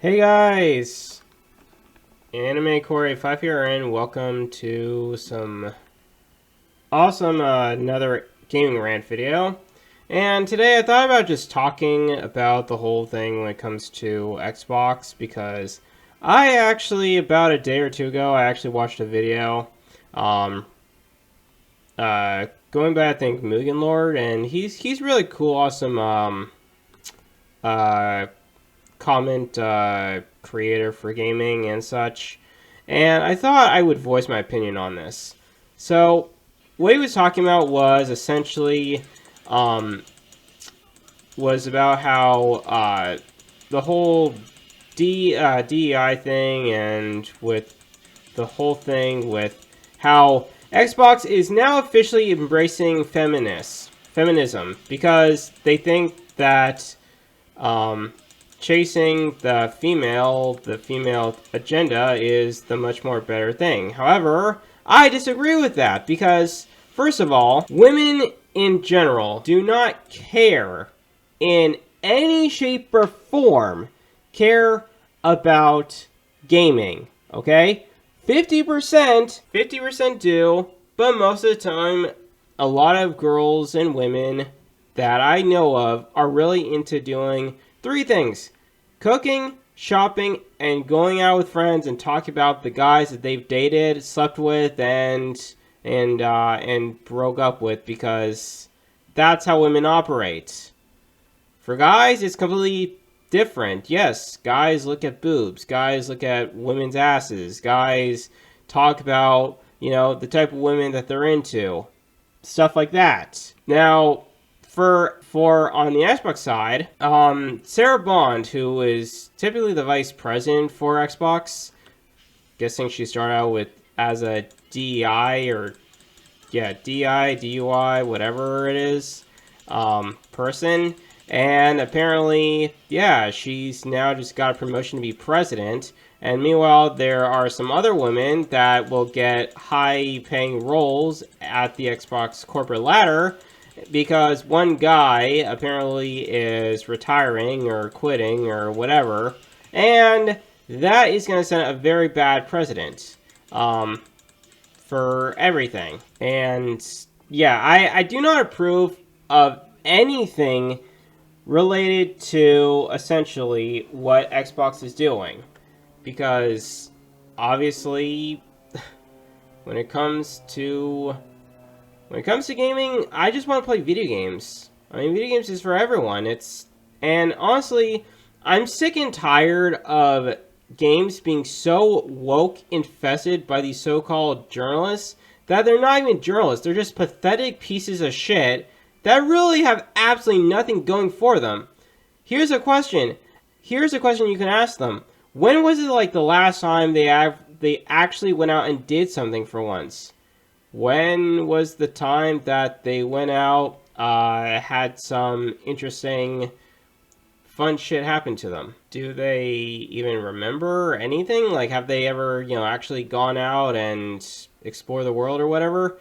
Hey guys! Anime Corey 5 here, and welcome to some awesome another gaming rant video. And today I thought about just talking about the whole thing when it comes to Xbox, because I actually, about a day or two ago, I actually watched a video going by, I think, Mugen Lord, and he's really cool, awesome comment creator for gaming and such, and I thought I would voice my opinion on this. So what he was talking about was essentially was about how the whole DEI thing, and with the whole thing with how Xbox is now officially embracing feminism, because they think that chasing the female agenda is the much more better thing. However, I disagree with that, because first of all, women in general do not care in any shape or form about gaming, okay? 50% do, but most of the time, a lot of girls and women that I know of are really into doing three things: cooking, shopping, and going out with friends and talking about the guys that they've dated, slept with, and broke up with, because that's how women operate. For guys, it's completely different. Yes, guys look at boobs. Guys look at women's asses. Guys talk about, the type of women that they're into. Stuff like that. Now, for on the Xbox side, Sarah Bond, who is typically the vice president for Xbox, guessing she started out as a DEI DEI, DUI, whatever it is, person. And apparently, she's now just got a promotion to be president. And meanwhile, there are some other women that will get high-paying roles at the Xbox corporate ladder, because one guy apparently is retiring or quitting or whatever. And that is going to set a very bad precedent for everything. And yeah, I do not approve of anything related to essentially what Xbox is doing, because obviously when it comes to gaming, I just want to play video games. I mean, video games is for everyone. And honestly, I'm sick and tired of games being so woke infested by these so-called journalists that they're not even journalists. They're just pathetic pieces of shit that really have absolutely nothing going for them. Here's a question you can ask them. When was it like the last time they actually went out and did something for once? When was the time that they went out, had some interesting, fun shit happen to them? Do they even remember anything? Like, have they ever, actually gone out and explore the world or whatever?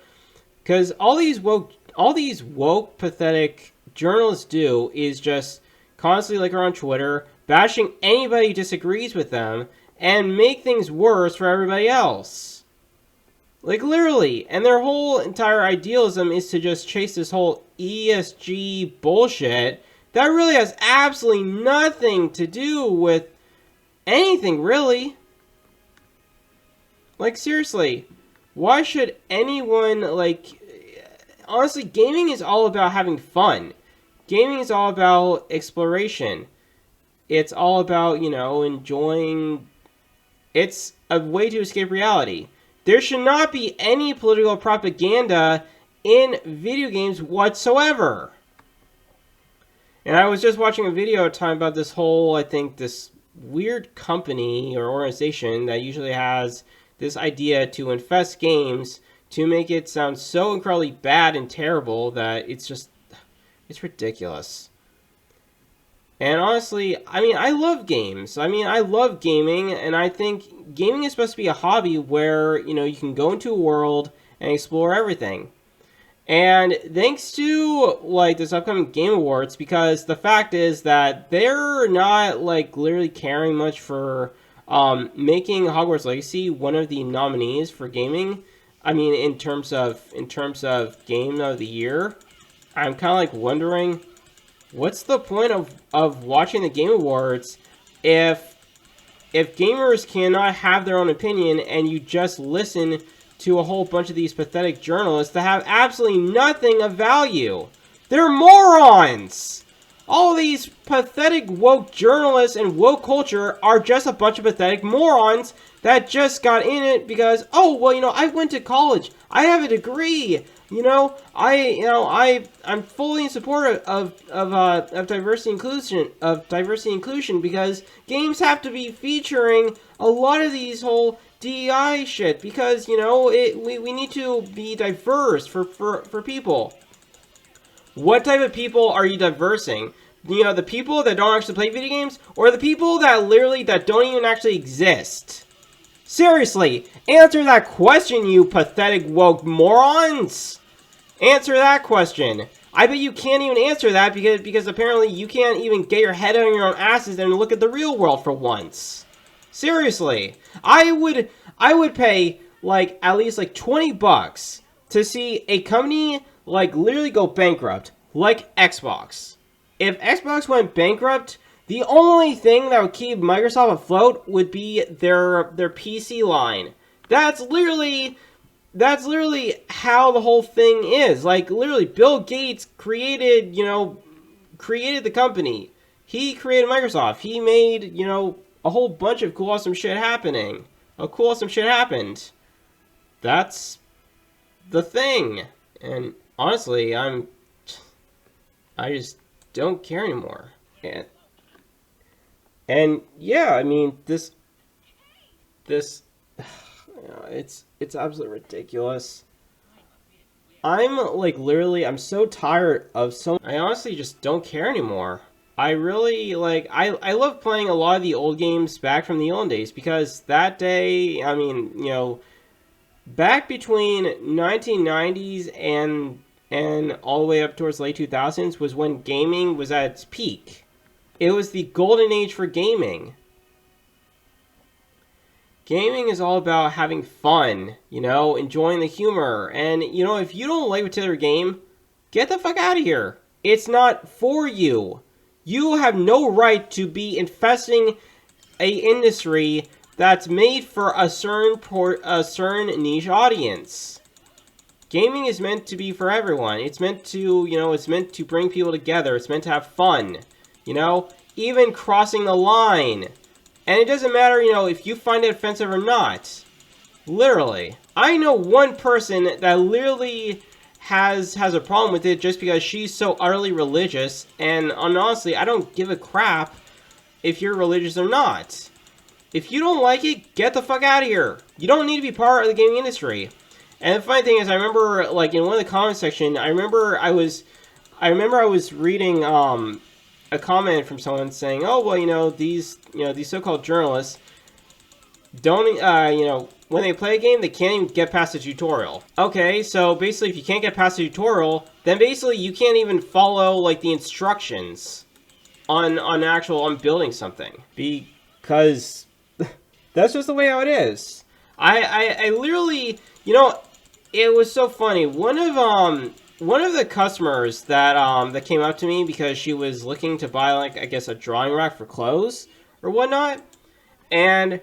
Because all these woke, pathetic journalists do is just constantly, like, are on Twitter, bashing anybody who disagrees with them, and make things worse for everybody else. Like, literally. And their whole entire idealism is to just chase this whole ESG bullshit that really has absolutely nothing to do with anything, really. Like, seriously. Why should anyone, honestly, gaming is all about having fun. Gaming is all about exploration. It's all about, enjoying. It's a way to escape reality. There should not be any political propaganda in video games whatsoever. And I was just watching a video talking about this whole, I think, this weird company or organization that usually has this idea to infest games to make it sound so incredibly bad and terrible that it's ridiculous. And honestly, I mean, I love games. I mean, I love gaming, and I think gaming is supposed to be a hobby where, you can go into a world and explore everything. And thanks to like this upcoming Game Awards, because the fact is that they're not like literally caring much for making Hogwarts Legacy one of the nominees for gaming. I mean, in terms of game of the year, I'm kind of like wondering what's the point of watching the Game Awards if gamers cannot have their own opinion and you just listen to a whole bunch of these pathetic journalists that have absolutely nothing of value. They're morons! All of these pathetic woke journalists and woke culture are just a bunch of pathetic morons that just got in it because, oh, well, I went to college. I have a degree. I'm fully in support of diversity inclusion because games have to be featuring a lot of these whole DEI shit because we need to be diverse for people. What type of people are you diversing? The people that don't actually play video games, or the people that don't even actually exist? Seriously, answer that question, you pathetic woke morons! Answer that question. I bet you can't even answer that because apparently you can't even get your head out of your own asses and look at the real world for once. Seriously, I would pay like at least like $20 to see a company like literally go bankrupt, like Xbox. If Xbox went bankrupt, the only thing that would keep Microsoft afloat would be their PC line. That's literally how the whole thing is. Like, literally, Bill Gates created the company. He created Microsoft. He made, a whole bunch of cool, awesome shit happening. Cool, awesome shit happened. That's the thing. And honestly, I just don't care anymore. And yeah, I mean, this it's absolutely ridiculous. I'm like literally I'm so tired of I honestly just don't care anymore. I really I love playing a lot of the old games back from the old days because that day, I mean, back between 1990s and all the way up towards late 2000s was when gaming was at its peak. It was the golden age for gaming. Gaming is all about having fun, enjoying the humor. And, if you don't like a particular game, get the fuck out of here. It's not for you. You have no right to be infesting a industry that's made for a certain niche audience. Gaming is meant to be for everyone. It's meant to, it's meant to bring people together. It's meant to have fun. Even crossing the line. And it doesn't matter, if you find it offensive or not. Literally. I know one person that literally has a problem with it just because she's so utterly religious. And honestly, I don't give a crap if you're religious or not. If you don't like it, get the fuck out of here. You don't need to be part of the gaming industry. And the funny thing is, I remember, like, in one of the comment section, I remember I was reading, a comment from someone saying, oh, well, these so-called journalists don't, when they play a game, they can't even get past the tutorial. Okay, so basically, if you can't get past the tutorial, then basically you can't even follow, like, the instructions on building something. Because that's just the way how it is. I literally, it was so funny. One of the customers that came up to me because she was looking to buy, like, I guess a drawing rack for clothes or whatnot, and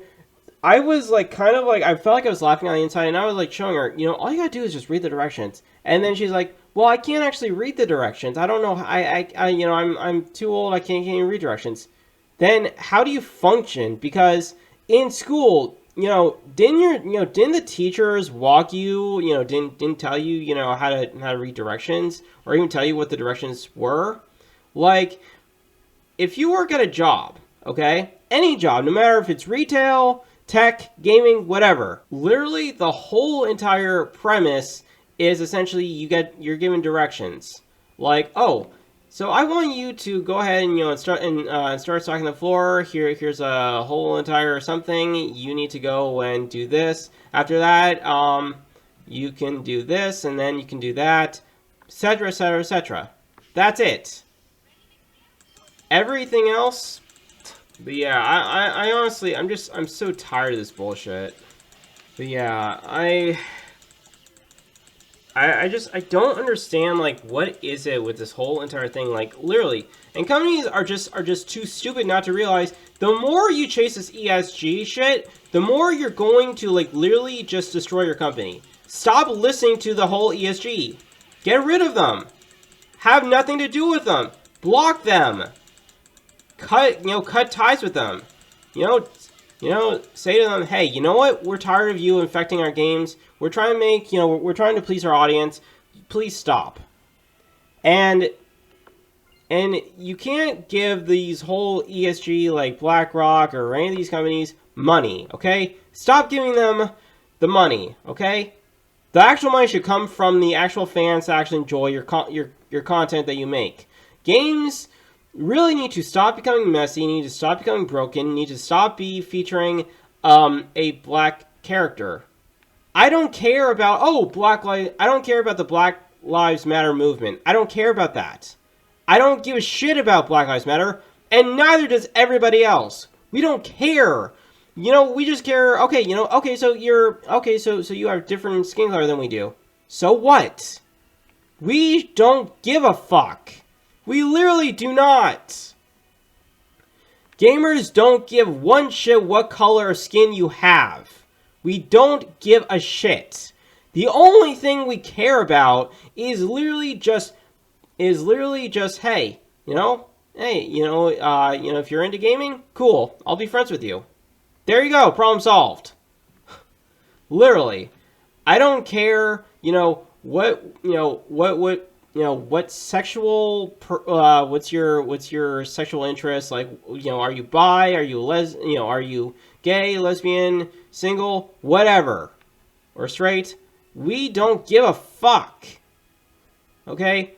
I was like I felt like I was laughing on the inside, and I was like showing her, all you gotta do is just read the directions. And then she's like, well, I can't actually read the directions. I don't know. I'm too old. I can't even read directions. Then how do you function? Because in school, didn't the teachers walk you, didn't tell you, how to read directions or even tell you what the directions were? Like, if you work at a job, okay, any job, no matter if it's retail, tech, gaming, whatever, literally the whole entire premise is essentially you're given directions. Like, oh, so I want you to go ahead and start stocking the floor. Here's a whole entire something. You need to go and do this. After that, you can do this, and then you can do that. etc., etc., etc. That's it. Everything else, but yeah, I honestly, I'm so tired of this bullshit. But yeah, I don't understand, like, what is it with this whole entire thing, like, literally. And companies are just too stupid not to realize, the more you chase this ESG shit, the more you're going to, like, literally just destroy your company. Stop listening to the whole ESG. Get rid of them. Have nothing to do with them. Block them. Cut ties with them. Say to them, hey, you know what? We're tired of you infecting our games. We're trying to make, we're trying to please our audience. Please stop. And you can't give these whole ESG, like BlackRock or any of these companies, money, okay? Stop giving them the money, okay? The actual money should come from the actual fans to actually enjoy your content that you make. Games really need to stop becoming messy, need to stop becoming broken, need to stop featuring a black character. I don't care about I don't care about the Black Lives Matter movement. I don't care about that. I don't give a shit about Black Lives Matter, and neither does everybody else. We don't care. We just care. Okay, so you have different skin color than we do. So what? We don't give a fuck. We literally do not. Gamers don't give one shit what color of skin you have. We don't give a shit. The only thing we care about is literally just, hey, if you're into gaming, cool, I'll be friends with you. There you go, problem solved. Literally. I don't care, what sexual, what's your sexual interest? Like, are you bi? Are you are you gay, lesbian, single, whatever, or straight? We don't give a fuck. Okay?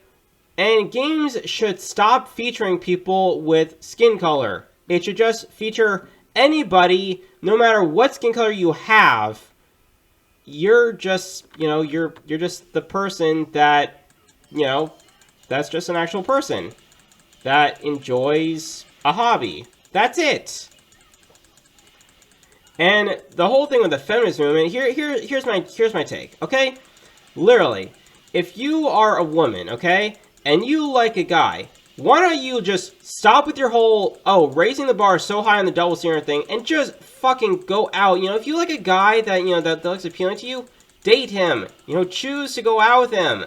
And games should stop featuring people with skin color. It should just feature anybody, no matter what skin color you have. You're just, you're just the person that, that's just an actual person that enjoys a hobby. That's it. And the whole thing with the feminist movement, here's my take, okay? Literally, if you are a woman, okay, and you like a guy, why don't you just stop with your whole, raising the bar so high on the double standard thing, and just fucking go out. If you like a guy that, that looks appealing to you, date him. Choose to go out with him.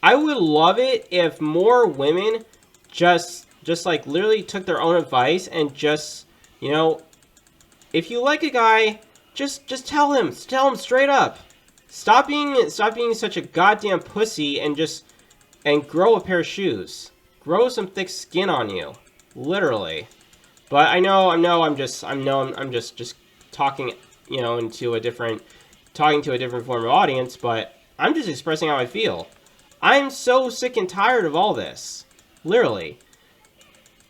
I would love it if more women just like literally took their own advice and just, if you like a guy, just tell him straight up. Stop being such a goddamn pussy and grow a pair of shoes. Grow some thick skin on you, literally. But I'm just talking, into a different form of audience. But I'm just expressing how I feel. I'm so sick and tired of all this, literally.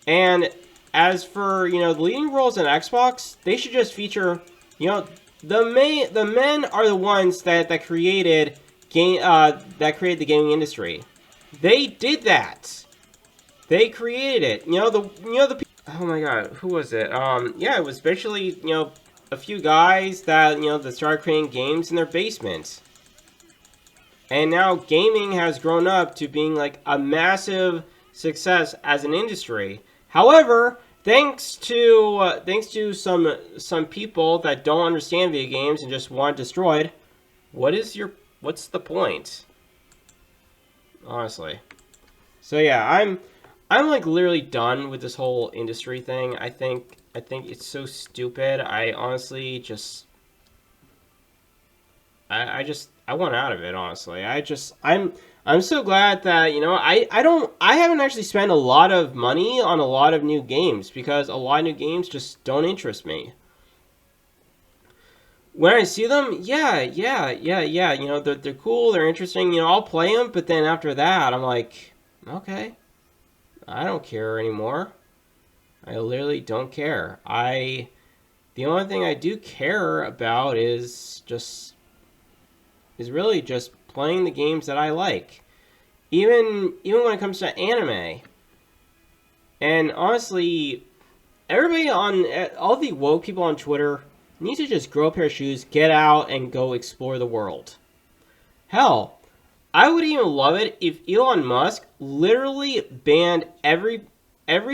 And as for, the leading roles in Xbox, they should just feature, the men are the ones that created the gaming industry. They did that. They created it. Oh my god, who was it? Yeah, it was basically, a few guys that, that started creating games in their basement. And now gaming has grown up to being like a massive success as an industry. However, thanks to some people that don't understand video games and just want it destroyed, what's the point? Honestly. So yeah, I'm like literally done with this whole industry thing. I think it's so stupid. I honestly just I want out of it, honestly. I'm so glad that, I haven't actually spent a lot of money on a lot of new games because a lot of new games just don't interest me. When I see them, yeah, they're cool, they're interesting, I'll play them, but then after that, I'm like, okay, I don't care anymore. I literally don't care. The only thing I do care about is really just playing the games that I like. Even when it comes to anime. And honestly, everybody on all the woke people on Twitter need to just grow a pair of shoes, get out, and go explore the world. Hell, I would even love it if Elon Musk literally banned every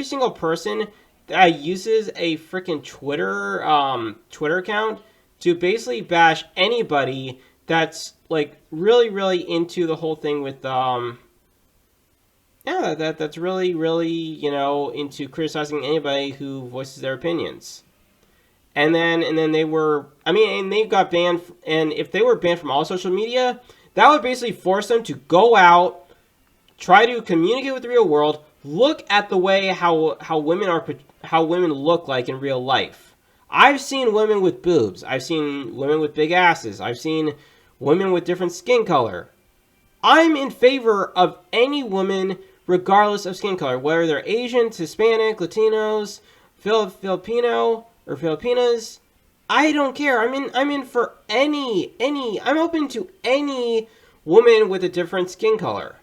single person that uses a freaking Twitter account to basically bash anybody that's like really into the whole thing with that's really into criticizing anybody who voices their opinions. And then they were, I mean, and they got banned, and if they were banned from all social media, that would basically force them to go out, try to communicate with the real world, look at the way how women look like in real life. I've seen women with boobs. I've seen women with big asses. I've seen women with different skin color. I'm in favor of any woman, regardless of skin color, whether they're Asian, Hispanic, Latinos, Filipino, or Filipinas. I don't care. I'm in for any. I'm open to any woman with a different skin color.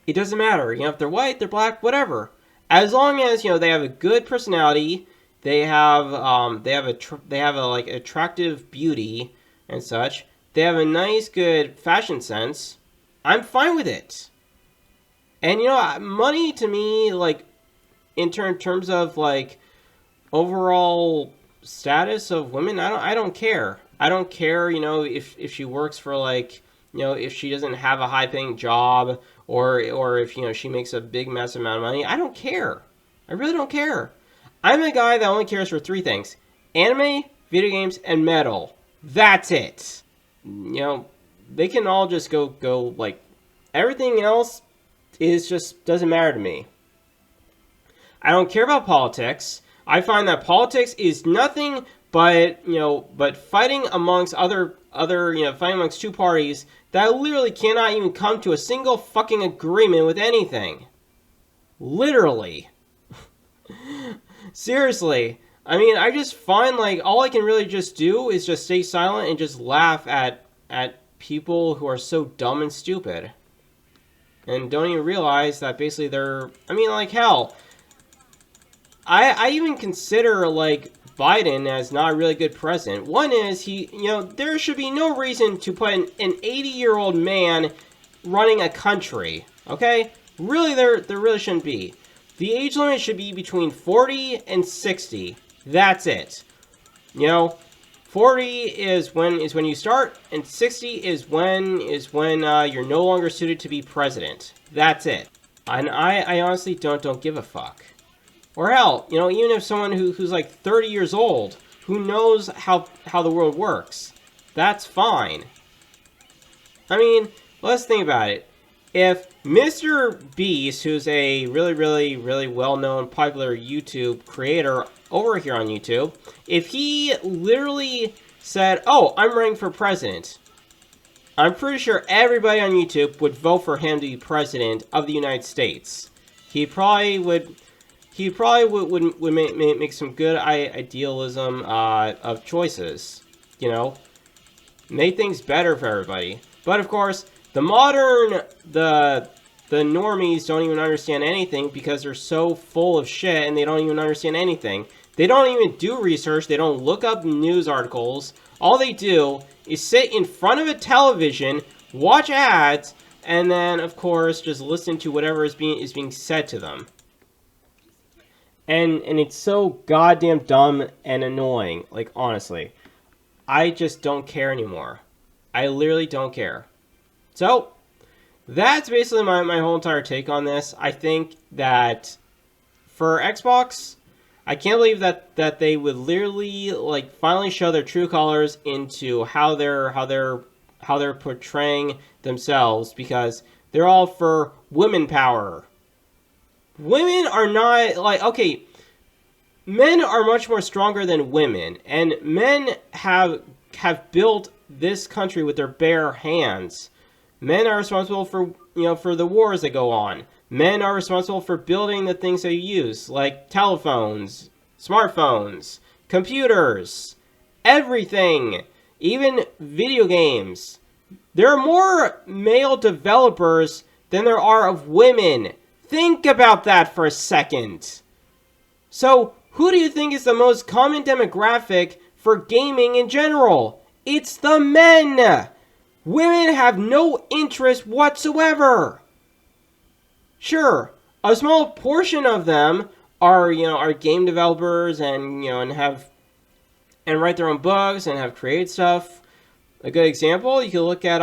It doesn't matter. If they're white, they're black, whatever. As long as they have a good personality, they have like attractive beauty and such. They have a nice, good fashion sense. I'm fine with it. And money to me, like in terms of like overall status of women, I don't care. I don't care, if she works for like, if she doesn't have a high paying job or if, she makes a big massive amount of money. I don't care. I really don't care. I'm a guy that only cares for 3 things: anime, video games, and metal. That's it. They can all just go like, everything else is just doesn't matter to me. I don't care about politics. I find that politics is nothing but fighting amongst fighting amongst 2 parties that literally cannot even come to a single fucking agreement with anything. Literally. Seriously. I mean, I just find like all I can really just do is just stay silent and just laugh at people who are so dumb and stupid. And don't even realize that basically they're, I mean, like, hell, I even consider, like, Biden as not a really good president. One is, there should be no reason to put an 80-year-old man running a country, okay? Really, there really shouldn't be. The age limit should be between 40 and 60. That's it. 40 is when you start, and 60 is when you're no longer suited to be president. That's it. And I honestly don't give a fuck. Or hell, even if someone who's like 30 years old, who knows how the world works, that's fine. I mean, let's think about it. If Mr. Beast, who's a really well-known popular YouTube creator over here on YouTube, if he literally said, "Oh, I'm running for president," I'm pretty sure everybody on YouTube would vote for him to be president of the United States. He probably would make some good idealism of choices, make things better for everybody. But of course, the normies don't even understand anything because they're so full of shit and they don't even understand anything. They don't even do research. They don't look up news articles. All they do is sit in front of a television, watch ads, and then, of course, just listen to whatever is being said to them. And it's so goddamn dumb and annoying. Like, honestly. I just don't care anymore. I literally don't care. So, that's basically my whole entire take on this. I think that for Xbox, I can't believe that they would literally like finally show their true colors into how they're portraying themselves, because they're all for women power. Women are not like, okay, men are much more stronger than women, and men have built this country with their bare hands. Men are responsible for the wars that go on. Men are responsible for building the things that you use, like telephones, smartphones, computers, everything, even video games. There are more male developers than there are of women. Think about that for a second. So, who do you think is the most common demographic for gaming in general? It's the men! Women have no interest whatsoever. Sure, a small portion of them are game developers and and write their own books and have created stuff. A good example, you can look at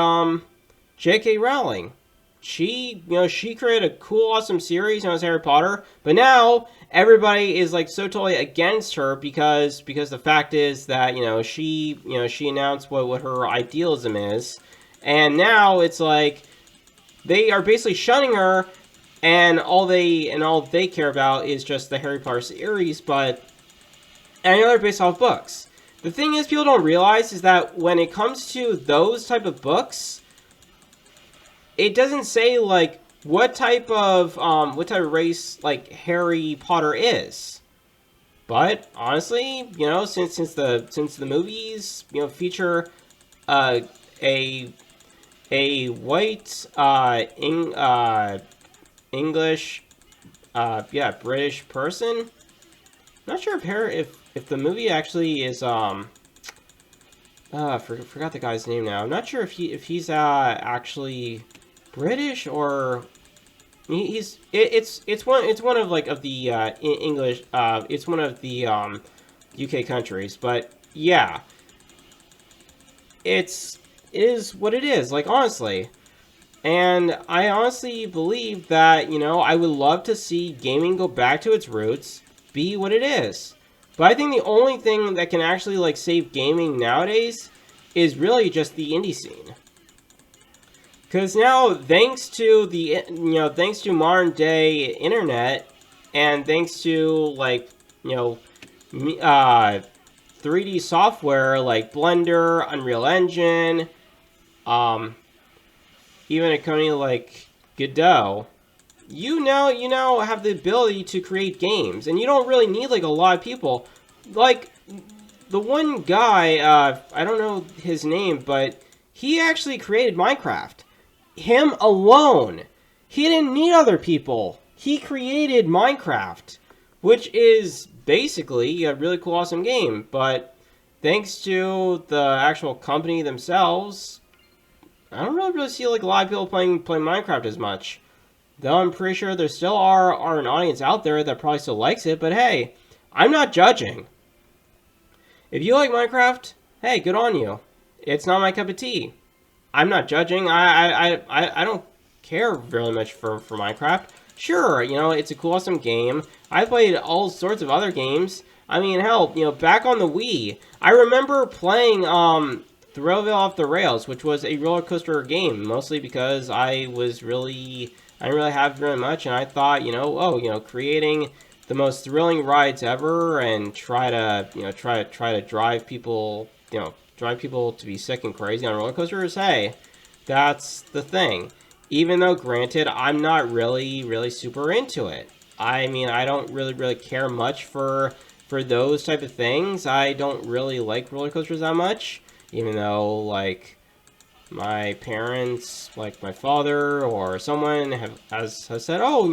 J.K. Rowling. She created a cool, awesome series known as Harry Potter, but now everybody is like so totally against her because the fact is that she announced what her idealism is, and now it's like they are basically shunning her, and all they care about is just the Harry Potter series. But and I know they're based off books. The thing is, people don't realize is that when it comes to those type of books, it doesn't say like what type of race like Harry Potter is. But honestly, since the movies feature a white English British person. Not sure if the movie actually is forgot the guy's name now. I'm not sure if he's actually British or it's one of like of the English it's one of the UK countries, but yeah, it is what it is, like, honestly. And I honestly believe that, I would love to see gaming go back to its roots, be what it is. But I think the only thing that can actually, like, save gaming nowadays is really just the indie scene. Because now, thanks to modern day internet, and thanks to, like, 3D software like Blender, Unreal Engine, even a company like Godot, you now have the ability to create games, and you don't really need like a lot of people. Like the one guy, I don't know his name, but he actually created Minecraft. Him alone. He didn't need other people. He created Minecraft, which is basically a really cool, awesome game. But thanks to the actual company themselves, I don't really see like a lot of people playing Minecraft as much. Though I'm pretty sure there still are an audience out there that probably still likes it. But hey, I'm not judging. If you like Minecraft, hey, good on you. It's not my cup of tea. I'm not judging. I don't care really much for Minecraft. Sure, it's a cool, awesome game. I played all sorts of other games. I mean, hell, back on the Wii, I remember playing Thrillville Off the Rails, which was a roller coaster game, mostly because I didn't really have very much, and I thought, creating the most thrilling rides ever and try to drive people to be sick and crazy on roller coasters. Hey, that's the thing. Even though, granted, I'm not really super into it. I mean, I don't really care much for those type of things. I don't really like roller coasters that much, even though, like, my parents, like my father or someone has said, oh,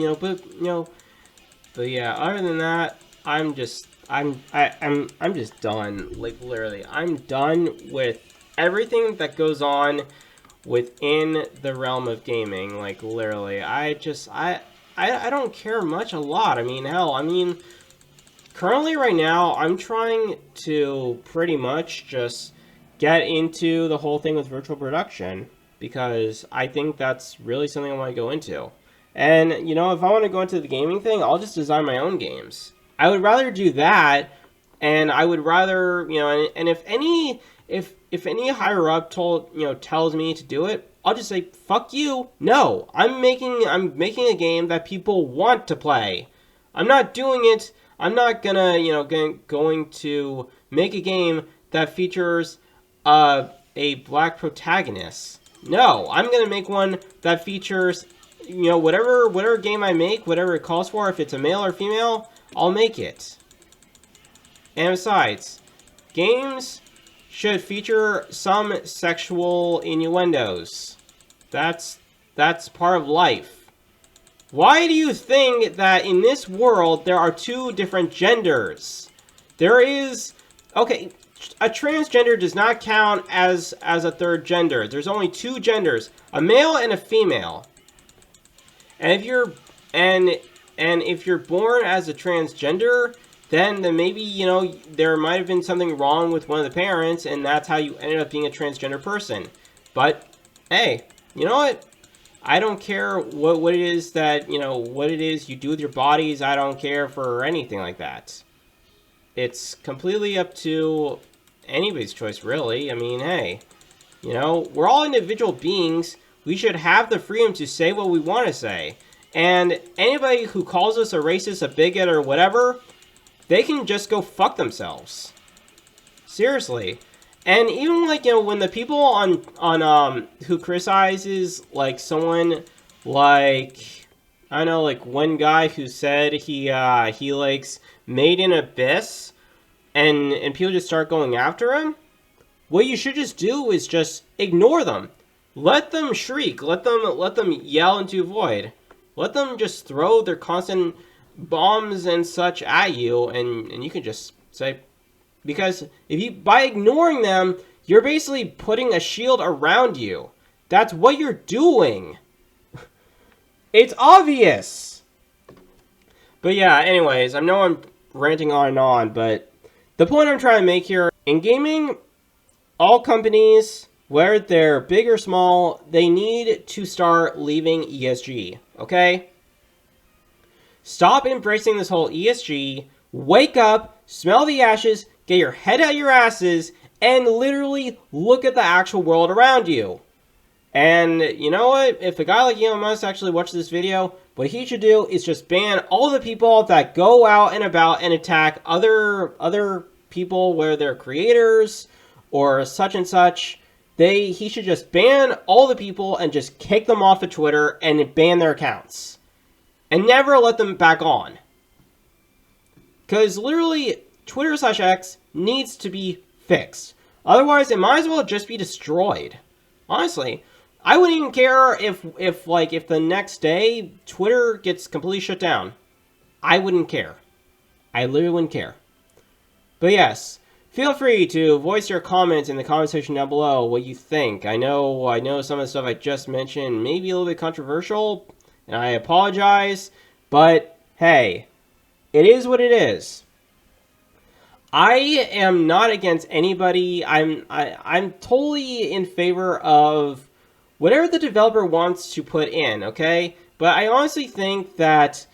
but yeah, other than that, I'm just done. Like, literally, I'm done with everything that goes on within the realm of gaming. Like, literally, I don't care much a lot. I mean, hell, currently right now, I'm trying to pretty much just get into the whole thing with virtual production, because I think that's really something I want to go into. And, if I want to go into the gaming thing, I'll just design my own games. I would rather do that, and I would rather, and if any higher up tells me to do it, I'll just say, fuck you. No, I'm making a game that people want to play. I'm not doing it. I'm not going to make a game that features a black protagonist. No, I'm going to make one that features, whatever game I make, whatever it calls for, if it's a male or female, I'll make it. And besides, games should feature some sexual innuendos. That's part of life. Why do you think that in this world there are two different genders? There is... Okay, a transgender does not count as a third gender. There's only two genders, a male and a female. And if you're born as a transgender, then maybe, you know, there might have been something wrong with one of the parents, and that's how you ended up being a transgender person. But hey, you know what? I don't care what it is that, you know, what it is you do with your bodies. I don't care for anything like that. It's completely up to anybody's choice, really. I mean, hey, you know, we're all individual beings. We should have the freedom to say what we want to say. And anybody who calls us a racist, a bigot, or whatever, they can just go fuck themselves. Seriously. And even, like, you know, when the people on who criticizes, like, someone, like, I don't know, like, one guy who said he likes Made in Abyss, and people just start going after him, what you should just do is just ignore them. Let them shriek. Let them yell into a void. Let them just throw their constant bombs and such at you, and you can just say... Because if you, by ignoring them, you're basically putting a shield around you. That's what you're doing. It's obvious. But yeah, anyways, I know I'm ranting on and on, but the point I'm trying to make here, in gaming, all companies, whether they're big or small, they need to start leaving ESG, okay? Stop embracing this whole ESG, wake up, smell the ashes, get your head out your asses, and literally look at the actual world around you. And you know what? If a guy like Elon Musk actually watches this video, what he should do is just ban all the people that go out and about and attack other people, whether they're creators or such and such. He should just ban all the people and just kick them off of Twitter and ban their accounts. And never let them back on. Because literally... Twitter/X needs to be fixed. Otherwise, it might as well just be destroyed. Honestly, I wouldn't even care if the next day Twitter gets completely shut down. I wouldn't care. I literally wouldn't care. But yes, feel free to voice your comments in the comment section down below what you think. I know some of the stuff I just mentioned may be a little bit controversial, and I apologize, but hey, it is what it is. I am not against anybody. I'm totally in favor of whatever the developer wants to put in, okay? But I honestly think that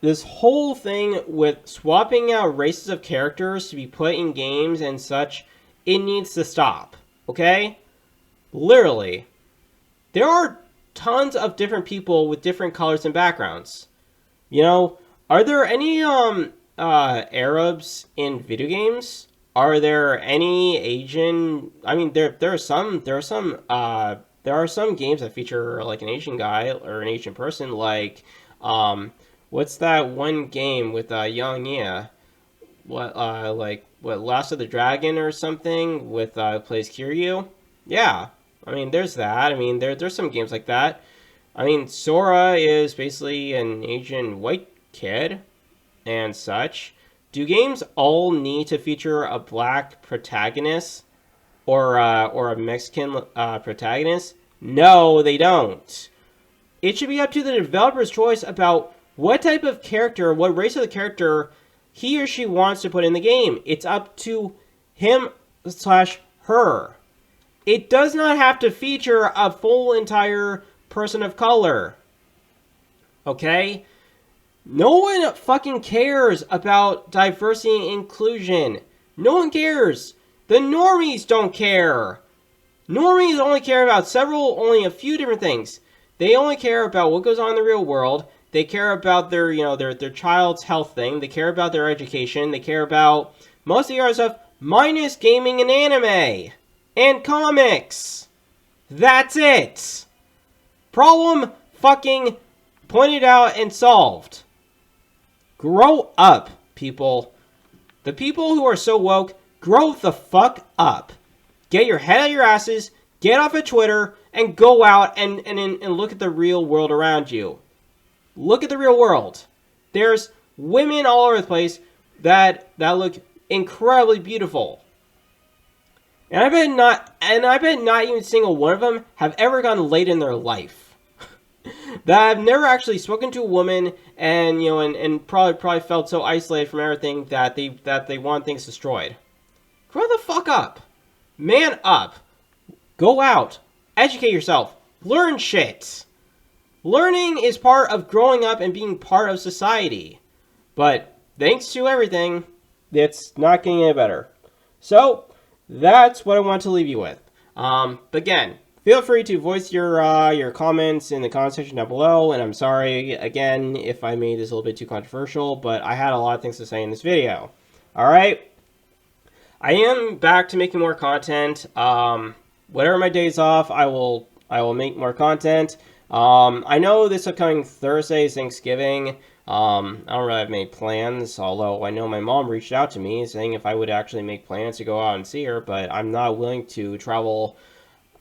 this whole thing with swapping out races of characters to be put in games and such, it needs to stop, okay? Literally. There are tons of different people with different colors and backgrounds. You know, are there any, Arabs in video games? Are there any Asian? I mean, there are some games that feature like an Asian guy or an Asian person. Like, what's that one game with Yang Nia? Last of the Dragon or something with plays Kiryu? Yeah, I mean, there's that. I mean, there's some games like that. I mean, Sora is basically an Asian white kid and such. Do games all need to feature a black protagonist or a Mexican protagonist? No, they don't. It should be up to the developer's choice about what type of character, what race of the character he or she wants to put in the game. It's up to him/her. It does not have to feature a full entire person of color. Okay? No one fucking cares about diversity and inclusion. No one cares. The normies don't care. Normies only care about only a few different things. They only care about what goes on in the real world. They care about their child's health thing. They care about their education. They care about most of the other stuff, minus gaming and anime. And comics. That's it. Problem fucking pointed out and solved. Grow up, people. The people who are so woke, grow the fuck up. Get your head out of your asses, get off of Twitter, and go out and look at the real world around you. Look at the real world. There's women all over the place that look incredibly beautiful. And I bet not even a single one of them have ever gotten laid in their life. That I've never actually spoken to a woman and probably felt so isolated from everything that they want things destroyed. Grow the fuck up. Man up. Go out. Educate yourself. Learn shit. Learning is part of growing up and being part of society. But thanks to everything, it's not getting any better. So, that's what I want to leave you with. But again, feel free to voice your comments in the comment section down below. And I'm sorry, again, if I made this a little bit too controversial, but I had a lot of things to say in this video. Alright? I am back to making more content. Whatever my days off, I will make more content. I know this upcoming Thursday is Thanksgiving. I don't really have many plans, although I know my mom reached out to me saying if I would actually make plans to go out and see her, but I'm not willing to travel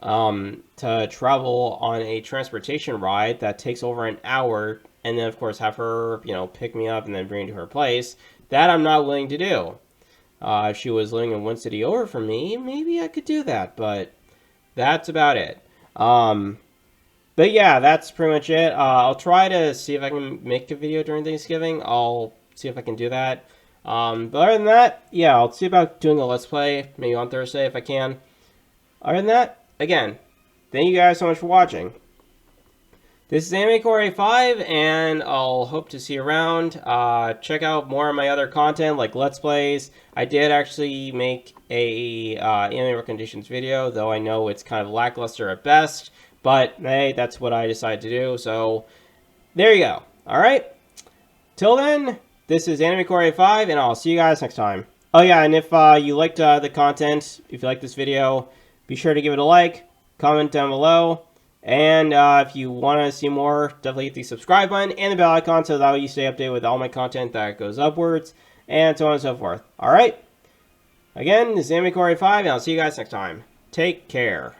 on a transportation ride that takes over an hour, and then of course have her, pick me up and then bring me to her place. That I'm not willing to do. If she was living in one city over from me, maybe I could do that, but that's about it. But yeah, that's pretty much it. I'll try to see if I can make a video during Thanksgiving. I'll see if I can do that. But other than that, yeah, I'll see about doing a Let's Play, maybe on Thursday if I can. Other than that, again, thank you guys so much for watching. This is AnimeCore85, and I'll hope to see you around. Check out more of my other content, like Let's Plays. I did actually make a anime recommendations video, though I know it's kind of lackluster at best. But, hey, that's what I decided to do, so there you go. Alright? Till then, this is AnimeCore85, and I'll see you guys next time. Oh yeah, and if you liked the content, if you liked this video, be sure to give it a like, comment down below, and if you want to see more, definitely hit the subscribe button and the bell icon so that way you stay updated with all my content that goes upwards, and so on and so forth. Alright? Again, this is AnimeCore85, and I'll see you guys next time. Take care.